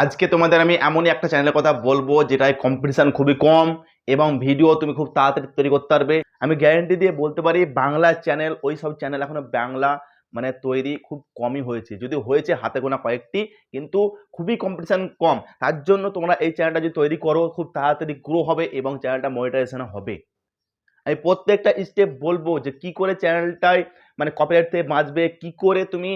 আজকে তোমাদের আমি এমনই একটা চ্যানেলের কথা বলবো যেটায় কম্পিটিশন খুবই কম এবং ভিডিও তুমি খুব তাড়াতাড়ি তৈরি করতে পারবে। আমি গ্যারান্টি দিয়ে বলতে পারি বাংলা চ্যানেল, ওই সব চ্যানেল এখনো বাংলা তৈরি খুব কমই হয়েছে, যদি হয়েছে হাতে গোনা কয়েকটি, কিন্তু খুবই কম্পিটিশন কম। তার জন্য তোমরা এই চ্যানেলটা যদি তৈরি করো খুব তাড়াতাড়ি গ্রো হবে এবং চ্যানেলটা মনিটাইজেশন হবে। আমি প্রত্যেকটা স্টেপ বলবো যে কি করে চ্যানেলটায় কপিরাইট থেকে বাঁচবে, কি করে তুমি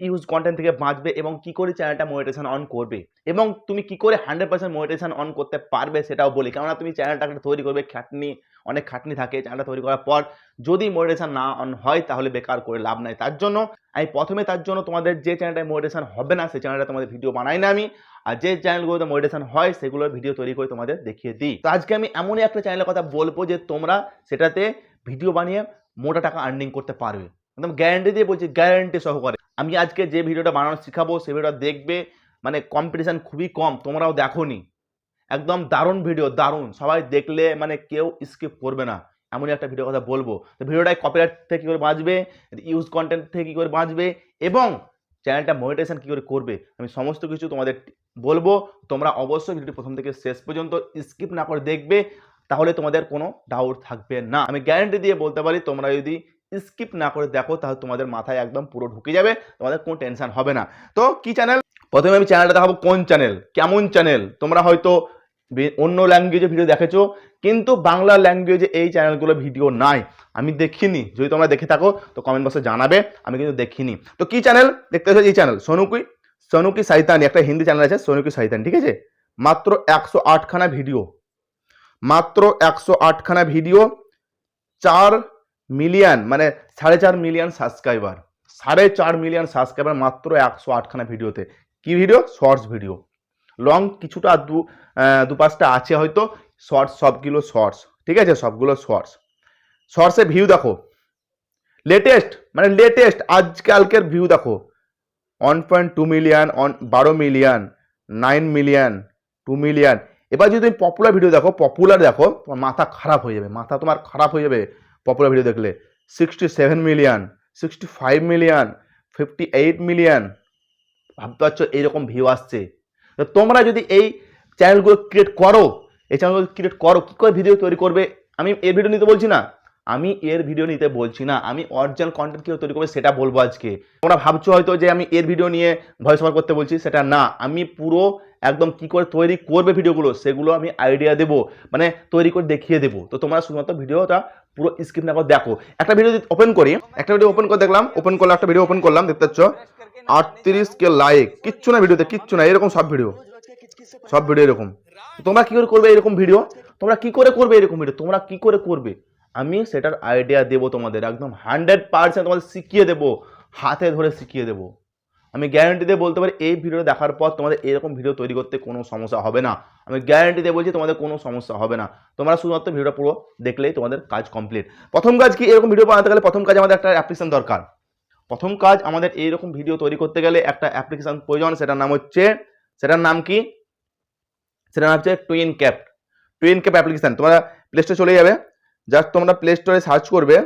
ইউজ কন্টেন্ট থেকে বাঁচবে এবং কি করে চ্যানেলটা মনিটাইজেশন অন করবে এবং তুমি কি করে 100% মনিটাইজেশন অন করতে পারবে সেটাও বলি। কেননা তুমি চ্যানেলটা তৈরি করবে, অনেক খাটনি থাকে চ্যানেলটা তৈরি করার পর। যদি মনিটাইজেশন না অন হয় তাহলে বেকার করে লাভ নাই। তার জন্য আমি প্রথমে তোমাদের যে চ্যানেলটায় মনিটাইজেশন হবে না সেই চ্যানেলটা তোমাদের ভিডিও বানাই না আমি, আর যে চ্যানেলগুলোতে মনিটাইজেশন হয় সেগুলোর ভিডিও তৈরি করে তোমাদের দেখিয়ে দিই। তো আজকে আমি এমনই একটা চ্যানেলের কথা বলবো যে তোমরা সেটাতে ভিডিও বানিয়ে মোটা টাকা আর্নিং করতে পারবে, একদম গ্যারান্টি দিয়ে বলছি, গ্যারান্টি সহকারে। আমি আজকে যে ভিডিওটা বানানো শেখাবো সেই ভিডিওটা দেখবে, কম্পিটিশন খুবই কম, তোমরাও দেখোনি, একদম দারুণ ভিডিও, দারুণ, সবাই দেখলে কেউ স্কিপ করবে না, এমনই একটা ভিডিও কথা বলবো। তো ভিডিওটায় কপিরাইট থেকে কী করে বাঁচবে, ইউজ কন্টেন্ট থেকে কী করে বাঁচবে এবং চ্যানেলটা মনিটাইজেশন কী করে করবে, আমি সমস্ত কিছু তোমাদের বলবো। তোমরা অবশ্যই ভিডিওটি প্রথম থেকে শেষ পর্যন্ত স্কিপ না করে দেখবে, তাহলে তোমাদের কোনো ডাউট থাকবে না। আমি গ্যারান্টি দিয়ে বলতে পারি তোমরা যদি স্কিপ না করে দেখো তাহলে তোমাদের মাথায় একদম পুরো ঢুকে যাবে, তোমাদের কোনো টেনশন হবে না। তো কি চ্যানেল, প্রথমে আমি চ্যানেলটা দেখাবো কোন চ্যানেল, কেমন চ্যানেল। তোমরা হয়তো অন্য ল্যাঙ্গুয়েজে ভিডিও দেখেছো, কিন্তু বাংলা ল্যাঙ্গুয়েজে এই চ্যানেলগুলো ভিডিও নাই, আমি দেখিনি। যদি তোমরা দেখে থাকো তো কমেন্ট বক্সে জানাবে, আমি কিন্তু দেখিনি। তো কি চ্যানেল দেখতে পাচ্ছ, এই চ্যানেল সোনুকি সাইতানি, একটা হিন্দি চ্যানেল আছে সোনুকি সাইতানি, ঠিক আছে। মাত্র 108 খানা ভিডিও, মাত্র 108 খানা video, 4 million 4.5 million subscriber, 4.5 million subscriber মাত্র 108 খানা ভিডিওতে। কি ভিডিও? Shorts video. লং কিছুটা দু পাঁচটা আছে হয়তো, শর্টস সবগুলো শর্টস, ঠিক আছে, সবগুলো শর্টসে ভিউ দেখো, লেটেস্ট আজকালকের ভিউ দেখো, 1.2 মিলিয়ন, 12 মিলিয়ন, 9 মিলিয়ন, 2 মিলিয়ন। এবার যদি তুমি পপুলার ভিডিও দেখো, তোমার মাথা খারাপ হয়ে যাবে, তোমার খারাপ হয়ে যাবে পপুলার ভিডিও দেখলে। 67 মিলিয়ন, 65 মিলিয়ন, 58 মিলিয়ন। ভাবতে পারছো এইরকম ভিউ আসছে। তো তোমরা যদি এই চ্যানেলগুলো ক্রিয়েট করো, কি করে ভিডিও তৈরি করবে, আমি এর ভিডিও নিতে বলছি না, আমি অরিজিনাল কন্টেন্ট কিভাবে তৈরি করবে সেটা বলবো আজকে। তোমরা ভাবছো হয়তো যে আমি এর ভিডিও নিয়ে ভয়েস ওভার করতে বলছি, সেটা না। আমি পুরো একদম কি করে তৈরি করবে ভিডিওগুলো সেগুলো আমি আইডিয়া দেবো, তৈরি করে দেখিয়ে দেবো। তো তোমরা শুধুমাত্র ভিডিওটা পুরো স্কিপ না করে দেখো। একটা ভিডিও ওপেন করি, দেখলাম, ওপেন করলাম, একটা ভিডিও ওপেন করলাম, দেখতে পাচ্ছ 38K লাইক, কিচ্ছু না ভিডিওতে, কিচ্ছু না, এরকম সব ভিডিও এরকম। তোমরা কি করে করবে এরকম ভিডিও, তোমরা কি করে করবে আমি সেটার আইডিয়া দেবো তোমাদের, একদম 100% তোমাদের শিখিয়ে দেবো, হাতে ধরে শিখিয়ে দেবো। আমি গ্যারান্টি দিয়ে বলতে পারি এই ভিডিও দেখার পর তোমাদের এরকম ভিডিও তৈরি করতে কোনো সমস্যা হবে না। আমি গ্যারান্টি দিয়ে বলছি তোমাদের কোনো সমস্যা হবে না, তোমরা শুধুমাত্র ভিডিওটা পুরো দেখলেই তোমাদের কাজ কমপ্লিট। প্রথম কাজ কি, এরকম ভিডিও বানাতে গেলে প্রথম কাজ আমাদের একটা অ্যাপ্লিকেশন দরকার। প্রথম কাজ আমাদের এইরকম ভিডিও তৈরি করতে গেলে একটা অ্যাপ্লিকেশন প্রয়োজন, সেটার নাম কি, সেটার নাম হচ্ছে টুইন ক্যাপ অ্যাপ্লিকেশন। তোমরা প্লে স্টোরে চলে যাবে, জাস্ট তোমরা প্লে স্টোরে সার্চ করবে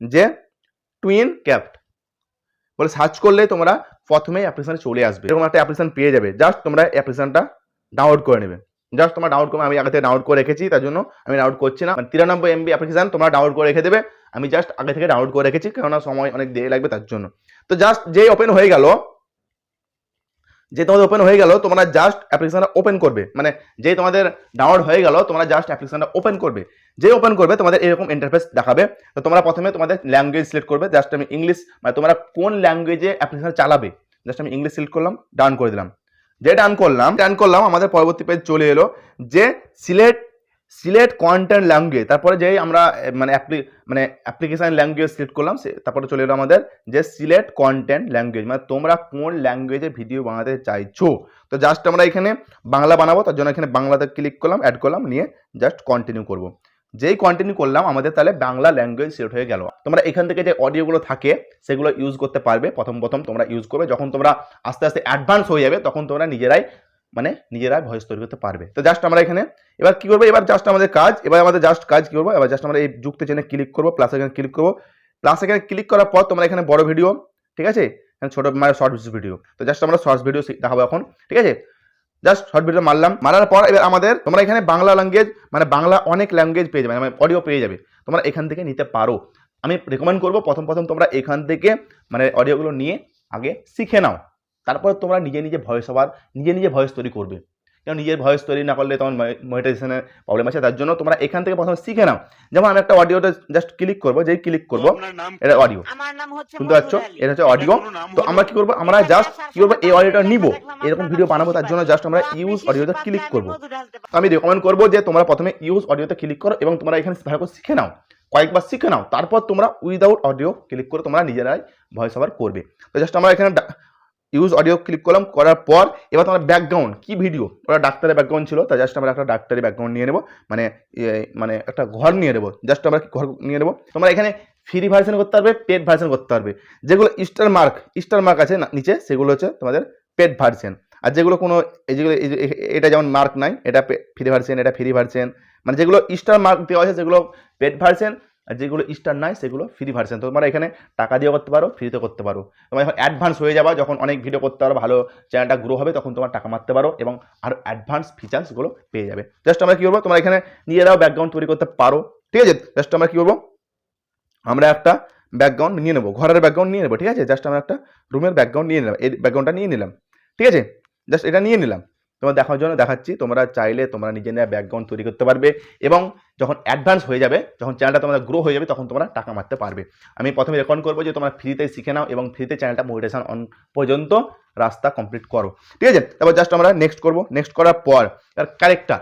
যে টুইন ক্যাপ বলে, সার্চ করলে তোমরা প্রথমে অ্যাপ্লিকেশন চলে আসবে, এরকম একটা অ্যাপ্লিকেশন পেয়ে যাবে। জাস্ট তোমরা অ্যাপ্লিকেশনটা ডাউনলোড করে নেবে, আমি আগে থেকে ডাউনলোড করে রেখেছি, তার জন্য আমি ডাউনলোড করছি না। 93 MB অ্যাপ্লিকেশন তোমরা ডাউনলোড করে রেখে দেবে, আমি জাস্ট আগে থেকে ডাউনলোড করে রেখেছি, কেননা সময় অনেক দেরি লাগবে তার জন্য। তো জাস্ট যেই ওপেন হয়ে গেল, তোমরা জাস্ট অ্যাপ্লিকেশনটা ওপেন করবে, যেই তোমাদের ডাউনলোড হয়ে গেল তোমরা জাস্ট অ্যাপ্লিকেশনটা ওপেন করবে। যেই ওপেন করবে তোমাদের এরকম ইন্টারফেস দেখাবে। তো তোমরা প্রথমে তোমাদের ল্যাঙ্গুয়েজ সিলেক্ট করবে, জাস্ট আমি ইংলিশ, তোমরা কোন ল্যাঙ্গুয়েজে অ্যাপ্লিকেশন চালাবে, জাস্ট আমি ইংলিশ সিলেক্ট করলাম, ডান করে দিলাম। যে ডান করলাম আমাদের পরবর্তী পেজ চলে এলো যে সিলেক্ট কন্টেন্ট ল্যাঙ্গুয়েজ। তারপরে যেই আমরা অ্যাপ্লিকেশন ল্যাঙ্গুয়েজ সিলেক্ট করলাম, তারপরে চলে এলো আমাদের যে সিলেক্ট কন্টেন্ট ল্যাঙ্গুয়েজ, তোমরা কোন ল্যাঙ্গুয়েজে ভিডিও বানাতে চাইছো। তো জাস্ট আমরা এখানে বাংলা বানাবো, তার জন্য এখানে বাংলাতে ক্লিক করলাম, অ্যাড করলাম, নিয়ে জাস্ট কন্টিনিউ করব। যেই কন্টিনিউ করলাম আমাদের তাহলে বাংলা ল্যাঙ্গুয়েজ সিলেক্ট হয়ে গেল। তোমরা এখান থেকে যে অডিওগুলো থাকে সেগুলো ইউজ করতে পারবে, প্রথম তোমরা ইউজ করবে। যখন তোমরা আস্তে আস্তে অ্যাডভান্স হয়ে যাবে তখন তোমরা নিজেরাই ভয়েস তৈরি করতে পারবে। তো জাস্ট আমরা এখানে এবার কি করবো, এবার জাস্ট আমাদের কাজ কি করবো, এবার জাস্ট আমরা এই যুক্ত চেনে ক্লিক করবো, প্লাস এখানে ক্লিক করবো। প্লাস এখানে ক্লিক করার পর তোমরা এখানে বড় ভিডিও, ঠিক আছে, ছোট শর্ট ভিডিও। তো জাস্ট আমরা শর্টস ভিডিও দেখাবো এখন, ঠিক আছে। জাস্ট শর্ট ভিডিও মারলাম, মারার পর এবার আমাদের তোমরা এখানে বাংলা ল্যাঙ্গুয়েজ মানে বাংলা অনেক ল্যাঙ্গুয়েজ পেয়ে যাবে, মানে অডিও পেয়ে যাবে, তোমরা এখান থেকে নিতে পারো। আমি রেকমেন্ড করবো প্রথম তোমরা এখান থেকে মানে অডিওগুলো নিয়ে আগে শিখে নাও, তারপর তোমরা নিজে ভয়েস তৈরি করবে। কারণ নিজের ভয়েস তৈরি না করলে তোমার মনিটাইজেশনের প্রবলেম আছে, তার জন্য তোমরা এখান থেকে প্রথমে শিখে নাও। যেমন আমি একটা অডিওতে জাস্ট ক্লিক করবো, যেই ক্লিক করবো এটা অডিও, শুনতে পাচ্ছ, এটা হচ্ছে অডিও। তো আমরা কি করবো, আমরা জাস্ট কি করবো, এই অডিওটা নিবো, এরকম ভিডিও বানাবো, তার জন্য জাস্ট আমরা ইউজ অডিওতে ক্লিক করবো। তো আমি রেকমেন্ড করবো যে তোমরা প্রথমে ইউজ অডিওতে ক্লিক করো এবং তোমরা এখানে ভালো করে শিখে নাও, কয়েকবার শিখে নাও, তারপর তোমরা উইদাউট অডিও ক্লিক করে তোমরা নিজেরাই ভয়েস ওভার করবে। তো জাস্ট আমরা এখানে ইউজ অডিও ক্লিক করলাম, করার পর এবার তোমার ব্যাকগ্রাউন্ড কি ভিডিও, ওরা ডাক্তারের ব্যাকগ্রাউন্ড ছিল, তাই জাস্ট আমরা একটা ডাক্তারি ব্যাকগ্রাউন্ড নিয়ে নেবো, মানে একটা ঘর নিয়ে নেবো, জাস্ট আমরা ঘর নিয়ে নেবো। তোমরা এখানে ফ্রি ভার্সন করতে পারবে, পেড ভার্সন করতে পারবে। যেগুলো স্টার মার্ক আছে নিচে, সেগুলো হচ্ছে তোমাদের পেড ভার্সন। আর যেগুলো কোনো এটা যেমন মার্ক নাই, এটা ফ্রি ভার্সন, এটা ফ্রি ভার্সন, মানে যেগুলো স্টার মার্ক দেওয়া আছে সেগুলো পেড ভার্সন, আর যেগুলো স্টার নাই সেগুলো ফ্রি ভার্সন। তোমরা এখানে টাকা দিয়ে করতে পারো, ফ্রিতে করতে পারো। তোমরা যখন অ্যাডভান্স হয়ে যাবা, যখন অনেক ভিডিও করতে পারো, ভালো চ্যানেলটা গ্রো হবে, তখন তোমার টাকা মারতে পারো এবং আরও অ্যাডভান্স ফিচার্সগুলো পেয়ে যাবে। জাস্ট আমরা কী করবো, তোমরা এখানে নিজেরাও ব্যাকগ্রাউন্ড তৈরি করতে পারো, ঠিক আছে। জাস্ট আমরা কী করবো, আমরা একটা ব্যাকগ্রাউন্ড নিয়ে নেবো, ঘরের ব্যাকগ্রাউন্ড নিয়ে নেবো, ঠিক আছে। জাস্ট আমরা একটা রুমের ব্যাকগ্রাউন্ড নিয়ে নিলাম, এই ব্যাকগ্রাউন্ডটা নিয়ে নিলাম, ঠিক আছে। জাস্ট এটা নিয়ে নিলাম, তোমার দেখার জন্য দেখাচ্ছি। তোমরা চাইলে তোমরা নিজেরা ব্যাকগ্রাউন্ড তৈরি করতে পারবে এবং যখন অ্যাডভান্স হয়ে যাবে, যখন চ্যানেলটা তোমাদের গ্রো হয়ে যাবে, তখন তোমরা টাকা মারতে পারবে। আমি প্রথমে রেকমেন্ড করবো যে তোমরা ফ্রিতে শিখে নাও এবং ফ্রিতে চ্যানেলটা মনিটাইজেশন অন পর্যন্ত রাস্তা কমপ্লিট করো, ঠিক আছে। তারপর জাস্ট আমরা নেক্সট করবো, নেক্সট করার পর তার ক্যারেক্টার,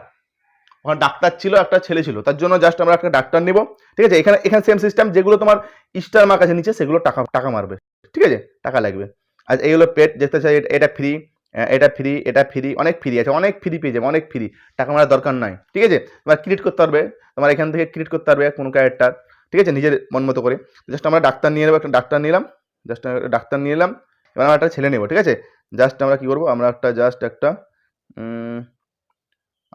ওখানে ডাক্তার ছিল, একটা ছেলে ছিল, তার জন্য জাস্ট আমরা একটা ডাক্তার নেব, ঠিক আছে। এখানে সেম সিস্টেম, যেগুলো তোমার স্টার মার্ক আছে নিচে, সেগুলো টাকা মারবে, ঠিক আছে, টাকা লাগবে। আর এইগুলো পেড যেতে চাই, এটা ফ্রি, এটা ফ্রি, অনেক ফ্রি আছে, অনেক ফ্রি পেয়ে যাবে, অনেক ফ্রি, টাকা মারার দরকার নাই, ঠিক আছে। তোমার ক্রিয়েট করতে পারবে, তোমার এখান থেকে ক্রিয়েট করতে পারবে কোনো ক্যারেক্টার, ঠিক আছে, নিজের মন মতো করে। জাস্ট আমরা ডাক্তার নিয়ে নেবো, একটা ডাক্তার নিলাম, জাস্ট ডাক্তার নিয়ে এলাম। এবার আমরা একটা ছেলে নেবো, ঠিক আছে। জাস্ট আমরা কী করবো, আমরা একটা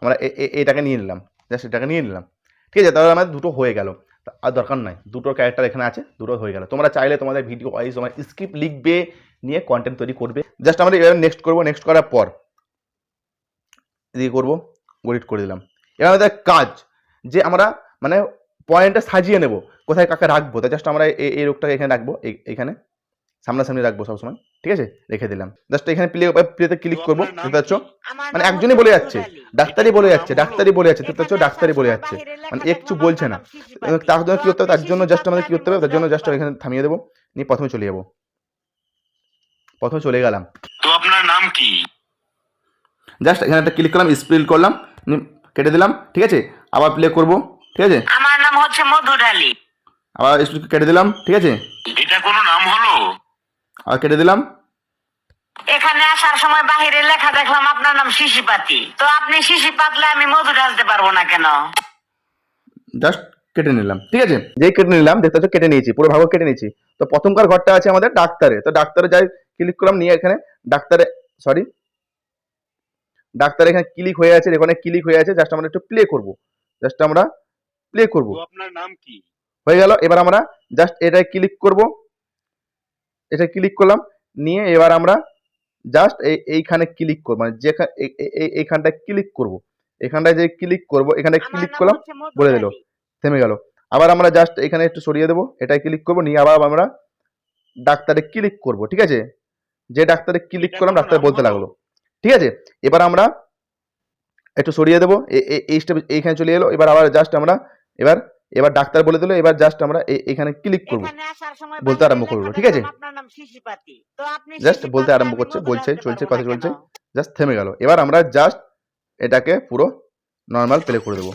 আমরা এটাকে নিয়ে নিলাম, জাস্ট এটাকে নিয়ে নিলাম, ঠিক আছে। তাহলে আমাদের দুটো হয়ে গেল, আর দরকার নাই, দুটো ক্যারেক্টার এখানে আছে, দুটো হয়ে গেল। তোমরা চাইলে তোমাদের ভিডিও ওয়াইজ তোমার স্ক্রিপ্ট লিখবে, নিয়ে কন্টেন্ট তৈরি করবে। জাস্ট আমরা এবার নেক্সট করবো, নেক্সট করার পর এদিকে করবো, এডিট করে দিলাম। এবার আমাদের কাজ যে আমরা মানে পয়েন্টটা সাজিয়ে নেব, কোথায় কাকে রাখবো। তাই জাস্ট আমরা এই রোগটাকে এখানে রাখবো, এখানে সামনাসামনি রাখবো সবসময়, ঠিক আছে, রেখে দিলাম। জাস্ট এখানে প্লেতে ক্লিক করবো, বুঝতে পারছো, মানে একজনই বলে যাচ্ছে, ডাক্তারি বলে যাচ্ছে, বুঝতে পারছো, ডাক্তারি বলে যাচ্ছে, মানে একটু বলছে না। তার জন্য কি করতে হবে, তার জন্য জাস্ট আমাদের কি করতে হবে, তার জন্য জাস্ট এখানে থামিয়ে দেবো, নিয়ে প্রথমে চলে যাবো, প্রথমে চলে গেলাম। তো আপনার নাম কি? জাস্ট এখানে একটা ক্লিক করলাম, স্পেল করলাম, কেটে দিলাম, ঠিক আছে। আবার প্লে করবো, ঠিক আছে। আমার নাম হচ্ছে মধুর আলী। আবার স্পেল কেটে দিলাম, ঠিক আছে। এটা কোনো নাম হলো? আবার কেটে দিলাম। এখানে আসার সময় বাহিরে লেখা দেখলাম আপনার নাম শিশিপাতি, তো আপনি শিশি পাতলে আমি মধু ঢালতে পারবো না কেন? জাস্ট কেটে নিলাম, ঠিক আছে। যেই কেটে নিলাম, দেখতে পাচ্ছ কেটে নিয়েছি, পুরো ভাগ কেটে নিয়েছি। তো প্রথমকার ঘরটা আছে আমাদের ডাক্তারে, তো ডাক্তারে যাই ক্লিক করলাম, নিয়ে এখানে ডাক্তারে এখানে ক্লিক হয়ে আছে, এখানে ক্লিক হয়ে আছে। জাস্ট আমরা একটু প্লে করবো, জাস্ট আমরা প্লে করবো, আপনার নাম কি? হয়ে গেল। এবার আমরা জাস্ট এটাই ক্লিক করবো, এটা ক্লিক করলাম, নিয়ে এবার আমরা জাস্ট এইখানে ক্লিক করবো, মানে যেখানে এইখানটায় ক্লিক করবো, এখানটায় যে ক্লিক করবো, এখানে ক্লিক করলাম, বলে দিল, থেমে গেল। আবার আমরা জাস্ট এখানে একটু সরিয়ে দেবো, এটাই ক্লিক করবো, নিয়ে আবার আমরা ডাক্তারে ক্লিক করবো, ঠিক আছে। যে ডাক্তারে ক্লিক করলাম, ডাক্তার বলতে লাগলো, ঠিক আছে। এবার আমরা একটু সরিয়ে দেবো, এই স্টেপ এইখানে চলে এলো। এবার আবার জাস্ট আমরা এবার ডাক্তার বলে দিল, এবার জাস্ট আমরা এখানে ক্লিক করবো, বলতে আরম্ভ করবো, ঠিক আছে। জাস্ট বলতে আরম্ভ করছে, বলছে, চলছে, কথা চলছে, জাস্ট থেমে গেল। এবার আমরা জাস্ট এটাকে পুরো নর্মাল প্লে করে দেবো,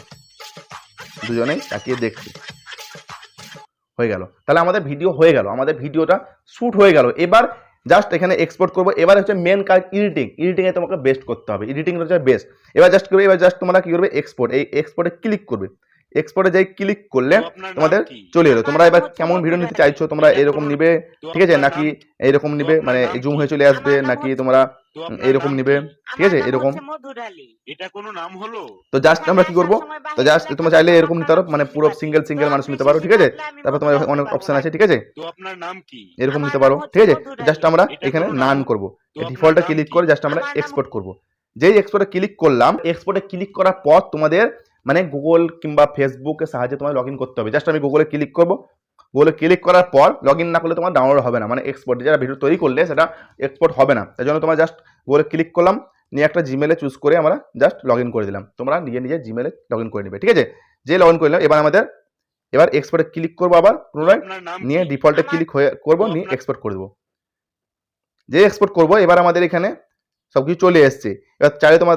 দুজনেই তাকিয়ে দেখছি, হয়ে গেল। তাহলে আমাদের ভিডিও হয়ে গেল, আমাদের ভিডিওটা শ্যুট হয়ে গেল। এবার জাস্ট এখানে এক্সপোর্ট করবো। এবার হচ্ছে মেন কাজ এডিটিং এ তোমাকে বেস্ট করতে হবে, এডিটিং হচ্ছে বেস্ট। এবার জাস্ট তোমরা কি করবে, এক্সপোর্ট, এই এক্সপোর্টে ক্লিক করবে। এক্সপোর্টে যাই ক্লিক করলে তোমাদের চলে এলো। তোমরা এবার কেমন ভিডিও নিতে চাইছো, তোমরা এরকম নিবে, ঠিক আছে, নাকি এইরকম নিবে, মানে জুম হয়ে চলে আসবে, নাকি তোমরা এরকম নিবে, ঠিক আছে, এরকম। এটা কোনো নাম হলো? তো জাস্ট আমরা কি করবো, তো জাস্ট তোমরা চাইলে এরকম নিতে পারো, মানে পুরো সিঙ্গেল মানুষ নিতে পারো, ঠিক আছে। তারপর তোমার অনেক অপশন আছে, ঠিক আছে, তো আপনার নাম কি? এরকম নিতে পারো, ঠিক আছে। জাস্ট আমরা এখানে নান করবো, ডিফল্টটা ক্লিক করে জাস্ট আমরা এক্সপোর্ট করবো। যেই এক্সপোর্টে ক্লিক করলাম, এক্সপোর্টে ক্লিক করার পর তোমাদের মানে গুগল কিংবা ফেসবুকের সাহায্যে তোমার লগ ইন করতে হবে। জাস্ট আমি গুগলে ক্লিক করবো, গুগলে ক্লিক করার পর লগ ইন না করলে তোমার ডাউনলোড হবে না, মানে এক্সপোর্ট যারা ভিডিও তৈরি করলে সেটা এক্সপোর্ট হবে না। তাই জন্য তোমার জাস্ট গুগলে ক্লিক করলাম, নিয়ে একটা জিমেলে চুজ করে আমরা জাস্ট লগ ইন করে দিলাম। তোমরা নিজে জিমেলে লগ ইন করে নেবে, ঠিক আছে। যে লগ ইন করলাম, এবার এক্সপোর্টে ক্লিক করবো, আবার পুনরায় নিয়ে ডিফল্টে ক্লিক করবো, নিয়ে এক্সপোর্ট করে দেবো। যে এক্সপোর্ট করবো এবার আমাদের এখানে সবকিছু চলে এসছে। এবার চাইলে তোমরা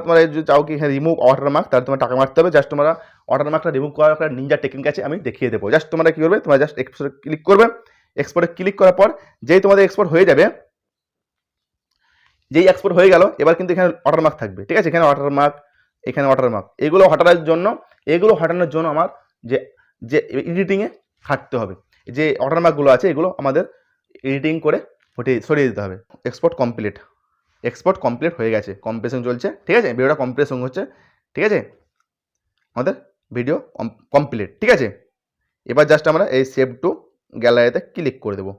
চাও কি এখানে রিমুভ ওয়াটারমার্ক, তাহলে তোমার টাকা মারতে হবে। জাস্ট তোমরা ওয়াটারমার্কটা রিমুভ করার একটা নিনজা টেকনিক আছে, আমি দেখিয়ে দেবো। জাস্ট তোমরা কি করবে, তোমরা জাস্ট এক্সপোর্টে ক্লিক করবে। এক্সপোর্টে ক্লিক করার পর যেই তোমাদের এক্সপোর্ট হয়ে যাবে, যেই এক্সপোর্ট হয়ে গেল, এবার কিন্তু এখানে ওয়াটারমার্ক থাকবে, ঠিক আছে। এখানে ওয়াটারমার্ক এগুলো হটানোর জন্য আমার যে যে এডিটিংয়ে খাটতে হবে। যে ওয়াটারমার্কগুলো আছে এগুলো আমাদের এডিটিং করে সরিয়ে দিতে হবে। এক্সপোর্ট কমপ্লিট হয়ে গেছে, কম্প্রেশন চলছে, ঠিক আছে। ভিডিওটা কম্প্রেশন হচ্ছে, ঠিক আছে। আমাদের ভিডিও কমপ্লিট, ঠিক আছে। এবার জাস্ট আমরা এই সেভ টু গ্যালারিতে ক্লিক করে দেবো।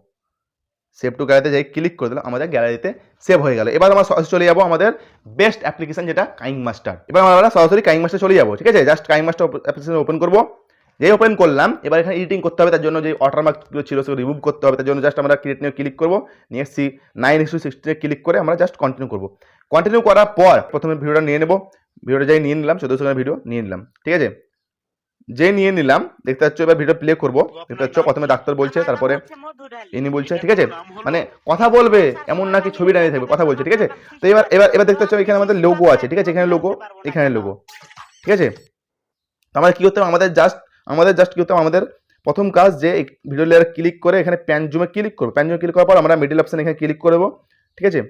সেভ টু গ্যালারিতে যাই ক্লিক করে দিলাম, আমাদের গ্যালারিতে সেভ হয়ে গেল। এবার আমরা সরাসরি চলে যাবো আমাদের বেস্ট অ্যাপ্লিকেশন, যেটা কাইং মাস্টার। এবার আমরা সরাসরি কাইং মাস্টার চলে যাবো, ঠিক আছে। জাস্ট কাইং মাস্টার অ্যাপ্লিকেশন ওপেন করবো। যেই ওপেন করলাম, এবার এখানে এডিটিং করতে হবে, তার জন্য যে ওয়াটারমার্কগুলো ছিল সেগুলো রিমুভ করতে হবে। তার জন্য জাস্ট আমরা ক্রিয়েট নিয়ে ক্লিক করবো, নিয়ে 9:16 ক্লিক করে আমরা জাস্ট কন্টিনিউ করবো। কন্টিনিউ করার পর প্রথমে ভিডিওটা নিয়ে নেবো, ভিডিওটা যাই নিয়ে নিলাম, 14 সেকেন্ড ভিডিও নিয়ে নিলাম, ঠিক আছে। যে নিয়ে নিলাম, দেখতে পাচ্ছ এবার ভিডিও প্লে করবো। দেখতে পাচ্ছ প্রথমে ডাক্তার বলছে, তারপরে ইনি বলছে, ঠিক আছে। মানে কথা বলবে, এমন নাকি ছবি দাঁড়িয়ে থাকবে, কথা বলছে, ঠিক আছে। তো এবার দেখতে পাচ্ছ এখানে আমাদের লোগো আছে, ঠিক আছে। এখানে লোগো, ঠিক আছে। আমাদের কি করতে হবে, আমাদের জাস্ট কি করতে হবে, আমাদের প্রথম কাজ যে ভিডিও লেয়ার ক্লিক করে এখানে প্যান জুমে ক্লিক করবো। প্যান জুমে ক্লিক করার পর আমরা মিডল অপশন এখানে ক্লিক করবো, ঠিক আছে।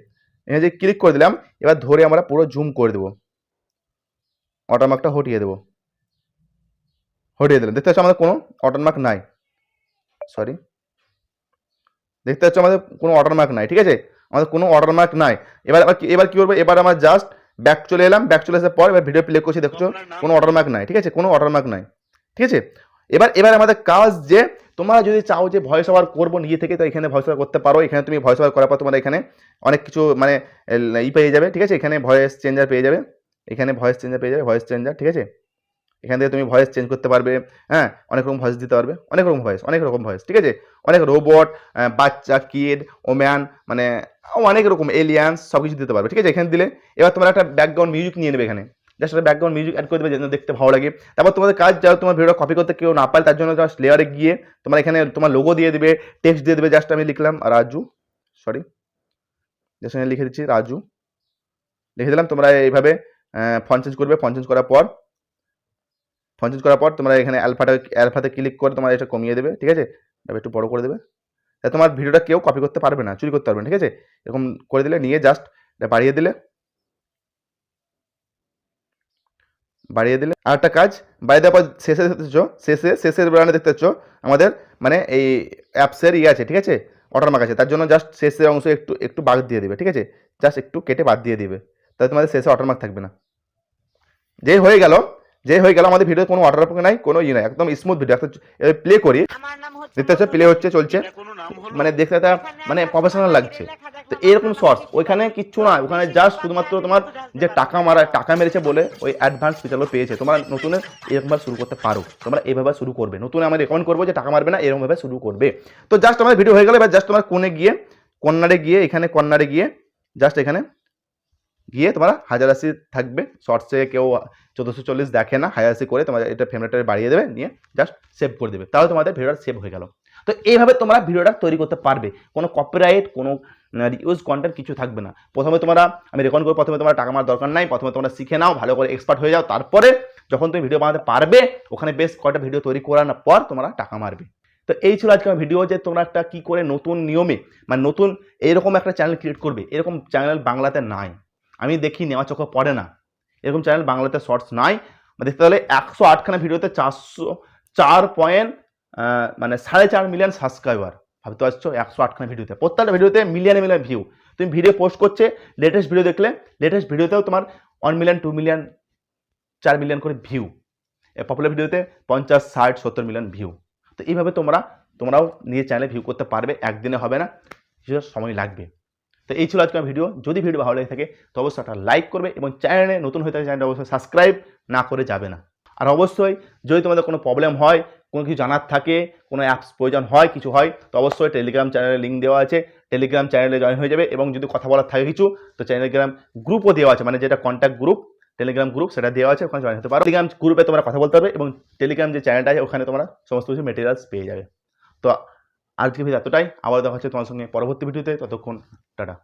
এখানে যে ক্লিক করে দিলাম, এবার ধরে আমরা পুরো জুম করে দেবো, ওয়াটারমার্কটা হটিয়ে দিলাম। দেখতে পাচ্ছ আমাদের কোনো ওয়াটারমার্ক নাই, দেখতে পাচ্ছ আমাদের কোনো ওয়াটারমার্ক নাই, ঠিক আছে। আমাদের কোনো ওয়াটারমার্ক নাই। এবার কি করবো, এবার আমরা জাস্ট ব্যাক চলে এলাম। ব্যাক চলে আসার পর এবার ভিডিও প্লে করছি, দেখছো কোনো ওয়াটারমার্ক নাই, ঠিক আছে। কোনো ওয়াটারমার্ক নাই, ঠিক আছে। এবার আমাদের কাজ যে তোমরা যদি চাও যে ভয়েস ওভার করবো নিজে থেকে, তো এখানে ভয়েস ওভার করতে পারো। এখানে তুমি ভয়েস ওভার করার পর তোমরা এখানে অনেক কিছু মানে পেয়ে যাবে, ঠিক আছে। এখানে ভয়েস চেঞ্জার পেয়ে যাবে, ভয়েস চেঞ্জার, ঠিক আছে। এখান থেকে তুমি ভয়েস চেঞ্জ করতে পারবে, হ্যাঁ। অনেক রকম ভয়েস দিতে পারবে, অনেক রকম ভয়েস, ঠিক আছে। অনেক রোবট, বাচ্চা, কিড, ওম্যান, মানে অনেক রকম এলিয়ান্স সব কিছু দিতে পারবে, ঠিক আছে। এখানে দিলে এবার তোমরা একটা ব্যাকগ্রাউন্ড মিউজিক নিয়ে নেবে, এখানে জাস্ট একটা ব্যাকগ্রাউন্ড মিউজিক অ্যাড করে দেবে, যেন দেখতে ভালো লাগে। তারপর তোমাদের কাজ, যাও তোমার ভিডিও কপি করতে কেউ না পারে, তার জন্য জাস্ট লেয়ারে গিয়ে তোমার এখানে তোমার লোগো দিয়ে দেবে, টেক্সট দিয়ে দেবে। জাস্ট আমি লিখলাম রাজু, জাস্ট লিখে দিচ্ছি রাজু, লিখে দিলাম। তোমরা এইভাবে ফন্ট চেঞ্জ করবে। ফন্ট চেঞ্জ করার পর তোমরা এখানে অ্যালফাতে ক্লিক করে তোমার এটা কমিয়ে দেবে, ঠিক আছে। একটু বড় করে দেবে, তাই তোমার ভিডিওটা কেউ কপি করতে পারবে না, চুরি করতে পারবে না, ঠিক আছে। এরকম করে দিলে, নিয়ে জাস্ট বাড়িয়ে দিলে। আর একটা কাজ, বাড়িয়ে দেওয়ার পর শেষের বেলানে দেখতে পাচ্ছ আমাদের মানে এই অ্যাপসের আছে, ঠিক আছে, ওয়াটারমার্ক আছে। তার জন্য জাস্ট শেষের অংশ একটু বাদ দিয়ে দিবে, ঠিক আছে। জাস্ট একটু কেটে বাদ দিয়ে দিবে, তাহলে তোমাদের শেষে ওয়াটারমার্ক থাকবে না। যেই হয়ে গেল আমাদের ভিডিও কোনো ওয়াটারমার্ক নাই, কোনো নাই, একদম স্মুথ ভিডিও। প্লে করি, দেখতে পাচ্ছ প্লে হচ্ছে, চলছে, মানে দেখতে মানে প্রফেশনাল লাগছে। তো এরকম শর্টস ওইখানে কিচ্ছু না, ওখানে জাস্ট শুধুমাত্র তোমার যে টাকা মেরেছে বলে ওই অ্যাডভান্স ফিচারগুলো পেয়েছে। তোমরা নতুন এরকমভাবে শুরু করতে পারো, তোমরা এইভাবে শুরু করবে। নতুন আমি রেকমেন্ড করবো যে টাকা মারবে না, এরকমভাবে শুরু করবে। তো জাস্ট আমার ভিডিও হয়ে গেলে, এবার জাস্ট তোমার কর্নারে গিয়ে জাস্ট এখানে গিয়ে তোমরা 1080 থাকবে। শর্টসে কেউ 1440 দেখে না, 1080 করে তোমার এটা ফ্রেম রেটটা বাড়িয়ে দেবে, নিয়ে জাস্ট সেভ করে দেবে, তাহলে তোমাদের ভিডিওটা সেভ হয়ে গেল। তো এইভাবে তোমরা ভিডিওটা তৈরি করতে পারবে, কোনো কপিরাইট, কোনো রিউজ কন্টেন্ট কিছু থাকবে না। আমি রেকর্ড করবো, প্রথমে তোমার টাকা মারার দরকার নাই, প্রথমে তোমরা শিখে নাও, ভালো করে এক্সপার্ট হয়ে যাও, তারপরে যখন তুমি ভিডিও বানাতে পারবে, ওখানে বেশ কয়েকটা ভিডিও তৈরি করানোর পর তোমরা টাকা মারবে। তো এই ছিল আজকে আমার ভিডিও, যে তোমরা একটা কি করে নতুন নিয়মে মানে নতুন এইরকম একটা চ্যানেল ক্রিয়েট করবে। এরকম চ্যানেল বাংলাতে নাই, আমি দেখিনি, আমার চোখে পড়ে না এরকম চ্যানেল বাংলাতে শর্টস নাই। দেখতে পেলে 108খানা ভিডিওতে 4.4 মিলিয়ন সাবস্ক্রাইবার। ভাবতে পারছো 108খানা ভিডিওতে, প্রত্যেকটা ভিডিওতে মিলিয়নে ভিউ। তুমি ভিডিও পোস্ট করছে, লেটেস্ট ভিডিও দেখলে লেটেস্ট ভিডিওতেও তোমার 1 মিলিয়ন, 2 মিলিয়ন, 4 মিলিয়ন করে ভিউ। পপুলার ভিডিওতে 50, 60, 70 মিলিয়ন ভিউ। তো এইভাবে তোমরাও নিজের চ্যানেলে ভিউ করতে পারবে, একদিনে হবে না, কিছু সময় লাগবে। তো এই ছিল আজকের ভিডিও। যদি ভিডিও ভালো লেগে থাকে তো অবশ্যই একটা লাইক করবে এবং চ্যানেলে নতুন হয়ে থাকে চ্যানেলটা অবশ্যই সাবস্ক্রাইব না করে যাবে না। আর অবশ্যই যদি তোমাদের কোনো প্রবলেম হয়, কোনো কিছু জানার থাকে, কোনো অ্যাপস প্রয়োজন হয়, কিছু হয়, তো অবশ্যই টেলিগ্রাম চ্যানেলের লিঙ্ক দেওয়া আছে, টেলিগ্রাম চ্যানেলে জয়েন হয়ে যাবে। এবং যদি কথা বলার থাকে কিছু, তো টেলিগ্রাম গ্রুপও দেওয়া আছে, মানে যেটা কন্ট্যাক্ট গ্রুপ, টেলিগ্রাম গ্রুপ সেটা দেওয়া আছে, ওখানে জয়েন হতে পারো। টেলিগ্রাম গ্রুপে তোমরা কথা বলতে পারবে এবং টেলিগ্রাম যে চ্যানেলটা আছে ওখানে তোমরা সমস্ত কিছু মেটেরিয়ালস পেয়ে যাবে। তো আজকে ভিডিও এতটাই, আবার দেখা হচ্ছে তোমার সঙ্গে পরবর্তী ভিডিওতে। ততক্ষণ টাটা।